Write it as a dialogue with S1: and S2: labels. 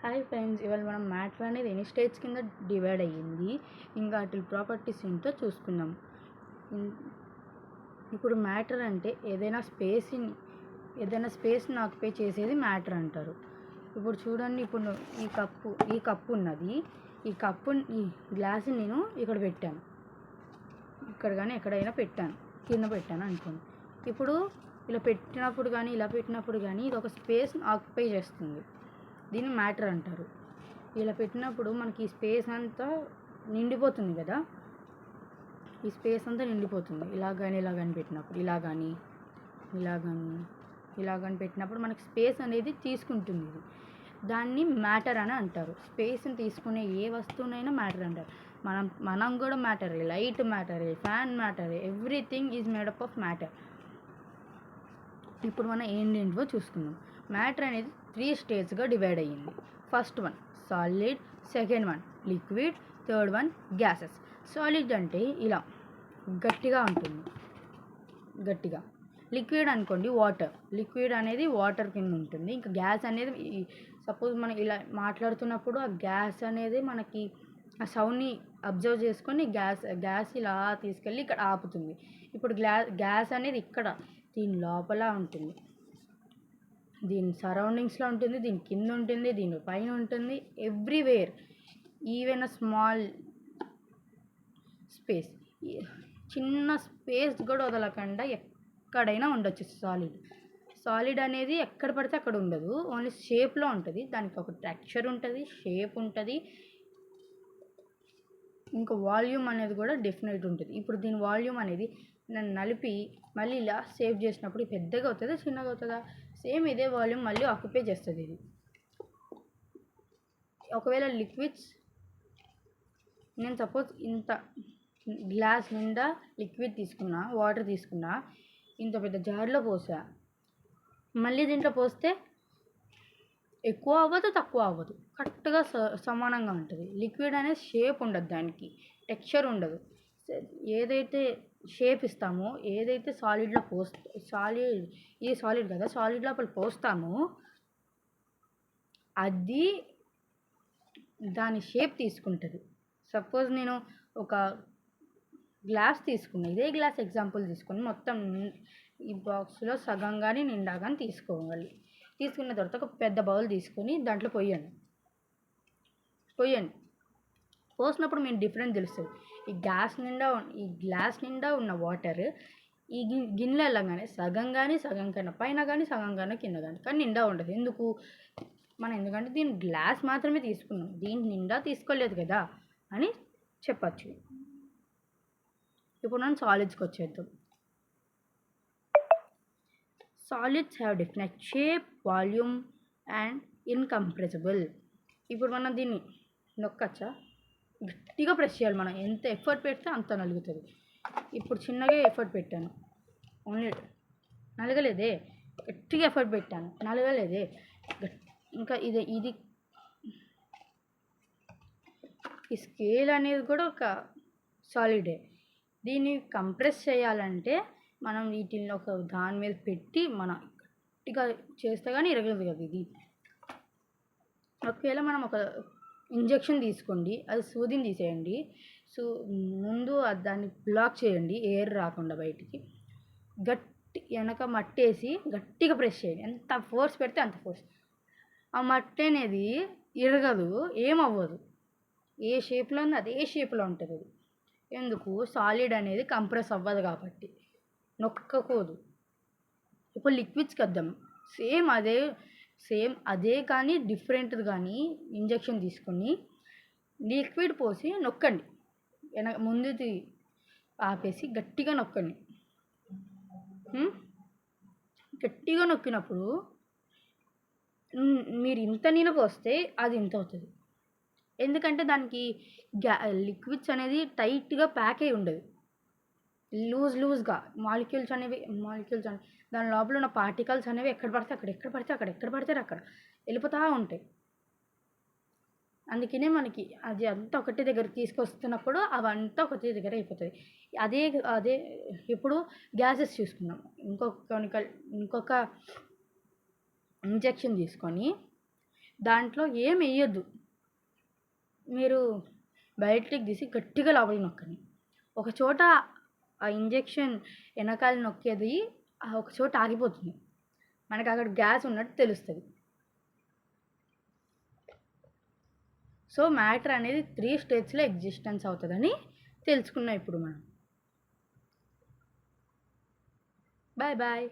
S1: Hi friends, ఇవాళ మనం matter అనేది ఎన్ని స్టేట్స్ కింద డివైడ్ అయ్యింది, ఇంకా వాటి ప్రాపర్టీస్ ఏంటో చూసుకుందాం. ఇప్పుడు మ్యాటర్ అంటే ఏదైనా స్పేస్ని ఆక్యుపై చేసేది మ్యాటర్ అంటారు. ఇప్పుడు చూడండి, ఇప్పుడు ఈ కప్పు ఉన్నది. ఈ గ్లాస్ని నేను ఇక్కడ పెట్టాను, ఇక్కడ కానీ ఎక్కడైనా పెట్టాను, కింద పెట్టాను అనుకోండి. ఇప్పుడు ఇలా పెట్టినప్పుడు కానీ ఇలా పెట్టినప్పుడు కానీ ఇది ఒక స్పేస్ని ఆక్యుపై చేస్తుంది. దీన్ని మ్యాటర్ అంటారు. ఇలా పెట్టినప్పుడు మనకి ఈ స్పేస్ అంతా నిండిపోతుంది కదా, ఈ స్పేస్ అంతా నిండిపోతుంది. ఇలా కానీ పెట్టినప్పుడు ఇలా కానీ పెట్టినప్పుడు మనకి స్పేస్ అనేది తీసుకుంటుంది. ఇది దాన్ని మ్యాటర్ అని అంటారు. స్పేస్ని తీసుకునే ఏ వస్తువునైనా మ్యాటర్ అంటారు. మనం కూడా మ్యాటరే. లైట్ మ్యాటరే, ఫ్యాన్ మ్యాటరే, everything is made up of matter. ఇప్పుడు మనం ఏంటో చూసుకుందాం. మ్యాటర్ అనేది 3 స్టేట్స్గా డివైడ్ అయ్యింది. First one solid, second one liquid, third one gases. Solid అంటే ఇలా గట్టిగా ఉంటుంది, గట్టిగా. లిక్విడ్ అనుకోండి వాటర్. లిక్విడ్ అనేది వాటర్ కింద ఉంటుంది. ఇంకా గ్యాస్ అనేది సపోజ్ మనం ఇలా మాట్లాడుతున్నప్పుడు ఆ గ్యాస్ అనేది మనకి ఆ సౌండ్ని అబ్జర్వ్ చేసుకొని గ్యాస్ ఇలా తీసుకెళ్ళి ఇక్కడ ఆపుతుంది. ఇప్పుడు గ్యాస్ అనేది ఇక్కడ దీని లోపల ఉంటుంది, దీని సరౌండింగ్స్లో ఉంటుంది, దీని కింద ఉంటుంది, దీని పైన ఉంటుంది, everywhere. Even a small space, చిన్న స్పేస్ కూడా వదలకుండా ఎక్కడైనా ఉండొచ్చు సాలిడ్ అనేది ఎక్కడ పడితే అక్కడ ఉండదు, ఓన్లీ షేప్లో ఉంటుంది. దానికి ఒక టెక్స్చర్ ఉంటుంది, షేప్ ఉంటుంది, ఇంకా వాల్యూమ్ అనేది కూడా డెఫినెట్ ఉంటుంది. ఇప్పుడు దీని వాల్యూమ్ అనేది నన్ను నలిపి మళ్ళీ ఇలా సేవ్ చేసినప్పుడు పెద్దగా అవుతుందా చిన్నగా అవుతుందా? సేమ్ ఇదే వాల్యూమ్ మళ్ళీ ఆక్యుపై చేస్తుంది ఇది. ఒకవేళ లిక్విడ్స్, నేను సపోజ్ ఇంత గ్లాస్ నిండా లిక్విడ్ తీసుకున్నా, వాటర్ తీసుకున్నా, ఇంత పెద్ద జార్లో పోసా, మళ్ళీ దీంట్లో పోస్తే ఎక్కువ అవ్వదు, తక్కువ అవ్వదు, కరెక్ట్గా సమానంగా ఉంటుంది. లిక్విడ్ అనేది షేప్ ఉండదు, దానికి టెక్స్చర్ ఉండదు. ఏదైతే షేప్ ఇస్తామో, ఏదైతే సాలిడ్లో ఇది సాలిడ్ కదా, సాలిడ్ లోపల పోస్తామో అది దాని షేప్ తీసుకుంటుంది. సపోజ్ నేను ఒక గ్లాస్ తీసుకున్నా, ఇదే గ్లాస్ ఎగ్జాంపుల్ తీసుకుని మొత్తం ఈ బాక్స్లో సగం కానీ నిండా కానీ తీసుకోవాలి. తీసుకున్న తర్వాత ఒక పెద్ద బౌల్ తీసుకొని దాంట్లో పోయండి. పోసినప్పుడు మీకు డిఫరెన్స్ తెలుస్తుంది. ఈ గ్లాస్ నిండా ఉన్న వాటర్ ఈ గిన్నెలో వెళ్ళగానే సగం కన్నా పైన కానీ సగం కన్నా కింద కానీ నిండా ఉండదు. ఎందుకంటే దీని గ్లాస్ మాత్రమే తీసుకున్నాం, దీని నిండా తీసుకోలేదు కదా అని చెప్పచ్చు. ఇప్పుడు మనం సాలిడ్స్కి వచ్చేద్దాం. Solids have definite shape, volume and incompressible. ఇప్పుడు మనం దీన్ని నొక్కచ్చా? గట్టిగా ప్రెస్ చేయాలి. మనం ఎంత ఎఫర్ట్ పెడితే అంత నలుగుతుంది. ఇప్పుడు చిన్నగా ఎఫర్ట్ పెట్టాను, ఓన్లీ నలగలేదే. గట్టిగా ఎఫర్ట్ పెట్టాను, నలగలేదే. ఇంకా ఇది ఈ స్కేల్ అనేది కూడా ఒక సాలిడే. దీన్ని కంప్రెస్ చేయాలంటే మనం వీటిని ఒక దాని మీద పెట్టి మనం గట్టిగా చేస్తే కానీ ఇరగదు కదా ఇది. ఒకవేళ మనం ఒక ఇంజెక్షన్ తీసుకోండి, అది సూదిని తీసేయండి, ముందు దాన్ని బ్లాక్ చేయండి, ఎయిర్ రాకుండా బయటికి. వెనక మట్టేసి గట్టిగా ప్రెస్ చేయండి, ఎంత ఫోర్స్ పెడితే అంత ఫోర్స్. ఆ మట్టి అనేది ఇరగదు, ఏమవ్వదు, ఏ షేప్లో ఉంది అదే షేప్లో ఉంటుంది అది. ఎందుకు? సాలిడ్ అనేది కంప్రెస్ అవ్వదు కాబట్టి, నొక్కకూడదు. ఇప్పుడు లిక్విడ్స్కి వద్దాం. సేమ్ అదే కానీ డిఫరెంట్ది కానీ ఇంజెక్షన్ తీసుకొని లిక్విడ్ పోసి నొక్కండి, ముందుది ఆపేసి గట్టిగా నొక్కండి. గట్టిగా నొక్కినప్పుడు మీరు ఇంత నీళ్ళు పోస్తే అది ఇంత అవుతుంది. ఎందుకంటే దానికి లిక్విడ్స్ అనేది టైట్గా ప్యాక్ అయి ఉండదు, లూజ్గా మాలిక్యూల్స్ అనేవి దాని లోపల ఉన్న పార్టికల్స్ అనేవి ఎక్కడ పడితే అక్కడ వెళ్ళిపోతూ ఉంటాయి. అందుకనే మనకి అది అంతా ఒకటి దగ్గర తీసుకొస్తున్నప్పుడు అవంతా ఒకటి దగ్గర అయిపోతుంది. అదే ఇప్పుడు గ్యాసెస్ చూసుకున్నాం. ఇంకొక ఇంజెక్షన్ తీసుకొని దాంట్లో ఏం వేయొద్దు. మీరు బయటికి తీసి గట్టిగా లోపలికి నొక్కండి. ఒక చోట ఆ ఇంజెక్షన్ వెనకాల నొక్కేది ఒక చోట ఆగిపోతుంది. మనకు అక్కడ గ్యాస్ ఉన్నట్టు తెలుస్తుంది. సో మ్యాటర్ అనేది 3 స్టేజ్లో ఎగ్జిస్టెన్స్ అవుతుందని తెలుసుకున్నాం ఇప్పుడు మనం. Bye bye.